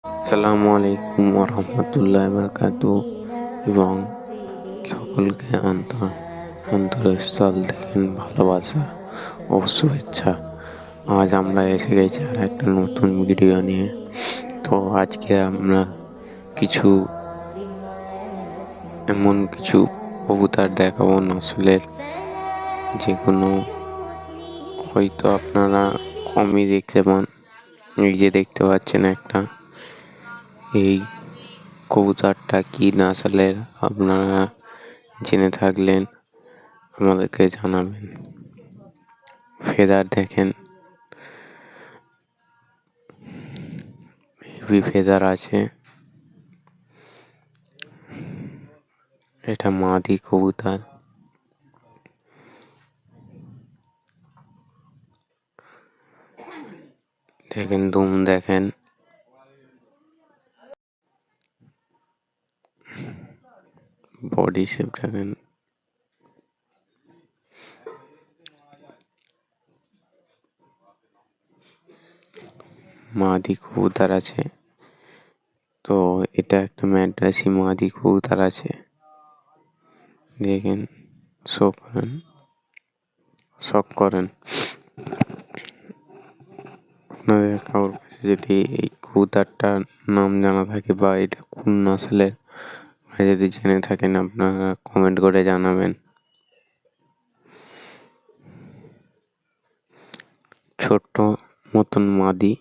আসসালামু আলাইকুম ওরহমতুল্লাহ বারাকাতু এবং সকলকে অন্তরস্থল থেকে ভালোবাসা ও শুভেচ্ছা। আজ আমরা এসে গেছি আর একটা নতুন ভিডিও নিয়ে। তো আজকে আমরা কিছু এমন কিছু কবুতর দেখাবো নসলের, যেগুলো হয়তো আপনারা কমই দেখতে পান। এই যে দেখতে পাচ্ছেন একটা, এই কবুতরটা কি নসলের আপনারা জেনে থাকলেন আমাদেরকে জানাবেন। ফেদার দেখেন, হেভি ফেদার আছে। এটা মাদি কবুতর। দেখেন দুম, দেখেন বডি শেপ, দেখেন মাদি কবুতর আছে। তো এটা একটা ম্যাড্রাসি মাদি কবুতর আছে। দেখেন, শখ করেন আপনাদের কারোর কাছে যদি এই কবুতরটার নাম জানা থাকে বা এটা কোন নসলের যদি জেনে থাকেন, আপনারা কমেন্ট করে জানাবেন। ছোট্ট মতন মাদি,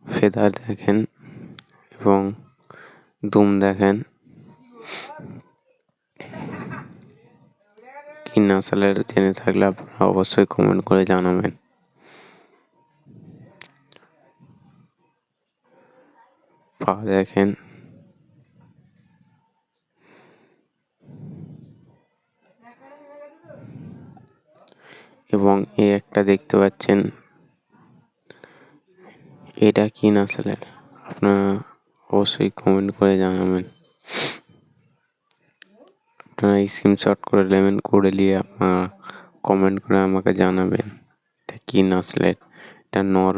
ফেদার দেখেন এবং দুম দেখেন। কি নসলের জেনে থাকলে আপনারা অবশ্যই কমেন্ট করে জানাবেন। পা দেখেন, এবং এই একটা দেখতে পাচ্ছেন, এটা কি নসলের আপনারা অবশ্যই কমেন্ট করে জানাবেন। আপনারা স্ক্রিনশট করে নেবেন, করে নিয়ে আপনারা কমেন্ট করে আমাকে জানাবেন এটা কি নসলের। এটা নর।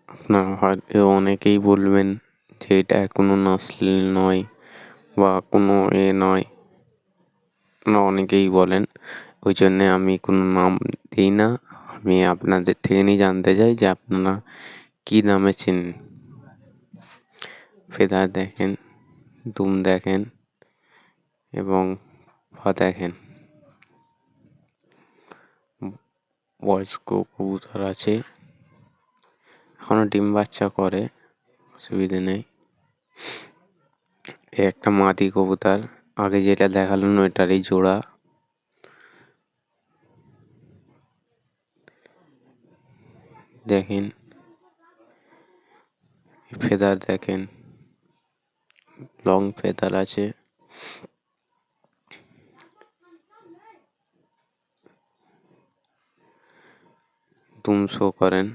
আপনারা হয়তো অনেকেই বলবেন যে এটা কোনো নসল নয় বা কোনো নয়, আপনারা অনেকেই বলেন। ওই জন্যে আমি কোনো নাম দিই না। আমি আপনাদের থেকে জানতে চাই যে আপনারা কি নামে চেনেন। ফেদার দেখেন, দুম দেখেন এবং পা দেখেন। বয়স্ক কবুতর আছে, এখনো ডিম বাচ্চা করে, অসুবিধে নেই। এ একটা মাদি কবুতর, আগে যেটা দেখালাম ওইটারই জোড়া। দেখেন ফেদার দেখেন, লং ফেদার আছে। দুম শো করেন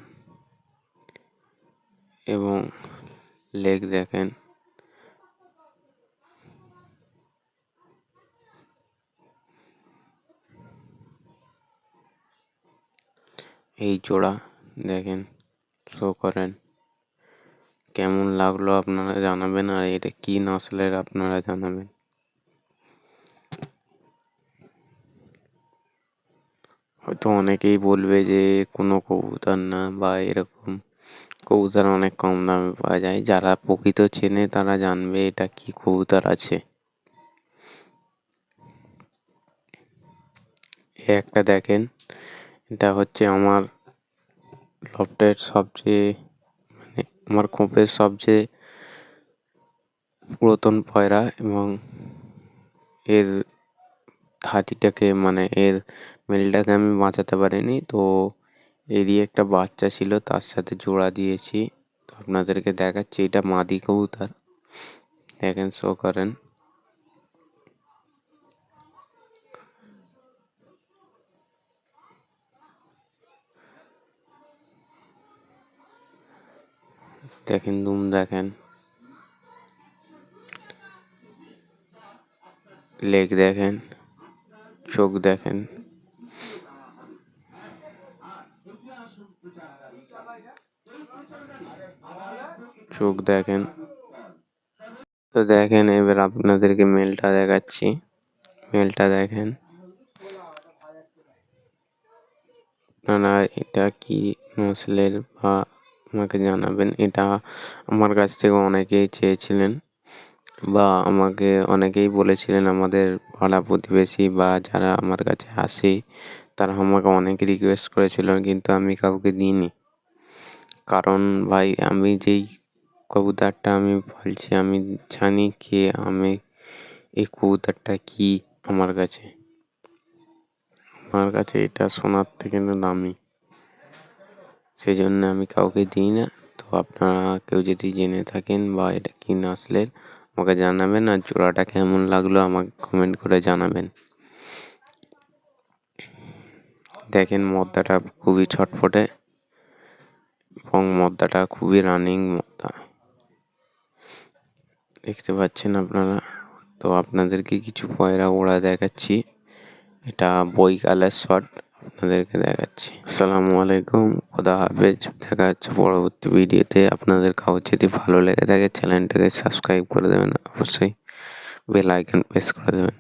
এবং লেগ দেখেন। এই জোড়া দেখেন, শো করেন। কেমন লাগলো আপনারা জানাবেন, আর এটা কি নসলের আপনারা জানাবেন। হয়তো অনেকেই বলবে যে কোনো কবুতর না, বা এরকম কবুতর অনেক কম দামে পাওয়া যায়। যারা প্রকৃত চেনে তারা জানবে এটা কি কবুতর আছে। একটা দেখেন, এটা হচ্ছে আমার লফটের সবচেয়ে, মানে আমার খোপের সবচেয়ে পুরাতন পয়রা, এবং এর হাতিটাকে, মানে এর মেলটাকে আমি বাঁচাতে পারিনি, তো এরই একটা বাচ্চা ছিল, তার সাথে জোড়া দিয়েছি। তো আপনাদেরকে দেখাচ্ছি, এটা মাদি কবুতর। দেখেন, শো করেন। দেখেন দুম দেখেন, লেগ দেখেন, চোখ দেখেন। চোখ দেখেন। তো দেখেন এবার আপনাদেরকে মেলটা দেখাচ্ছি, মেলটা দেখেন। আপনারা এটা কি নসলের বা আমাকে জানাবেন। এটা আমার কাছ থেকে অনেকেই চেয়েছিলেন বা আমাকে অনেকেই বলেছিলেন, আমাদের পাড়া প্রতিবেশী বা যারা আমার কাছে আসে তারা আমাকে অনেক রিকোয়েস্ট করেছিল, কিন্তু আমি কাউকে দিইনি। কারণ ভাই আমি যেই কবুতরটা আমি পালছি আমি জানি কে আমি, এই কবুতরটা কী আমার কাছে। আমার কাছে এটা সোনার থেকে দামি, সেই জন্য আমি কাউকে দিই না। তো আপনারা কেউ যদি জেনে থাকেন বা এটা কি নসলের আমাকে জানাবেন, আর জোড়াটা কেমন লাগলো আমাকে কমেন্ট করে জানাবেন। দেখেন মদ্দাটা খুবই ছটফটে এবং মদ্দাটা খুবই রানিং মদ্দা, দেখতে পাচ্ছেন আপনারা। তো আপনাদেরকে কিছু পয়রা ওড়া দেখাচ্ছি, এটা বৈকালের শট আপনাদেরকে দেখাচ্ছি। আসসালামু আলাইকুম, খোদা হাফেজ। দেখা হচ্ছে পরবর্তী ভিডিওতে। আপনাদের কারো যদি ভালো লেগে থাকে চ্যানেলটাকে সাবস্ক্রাইব করে দেবেন, অবশ্যই বেল আইকন প্রেস করে দেবেন।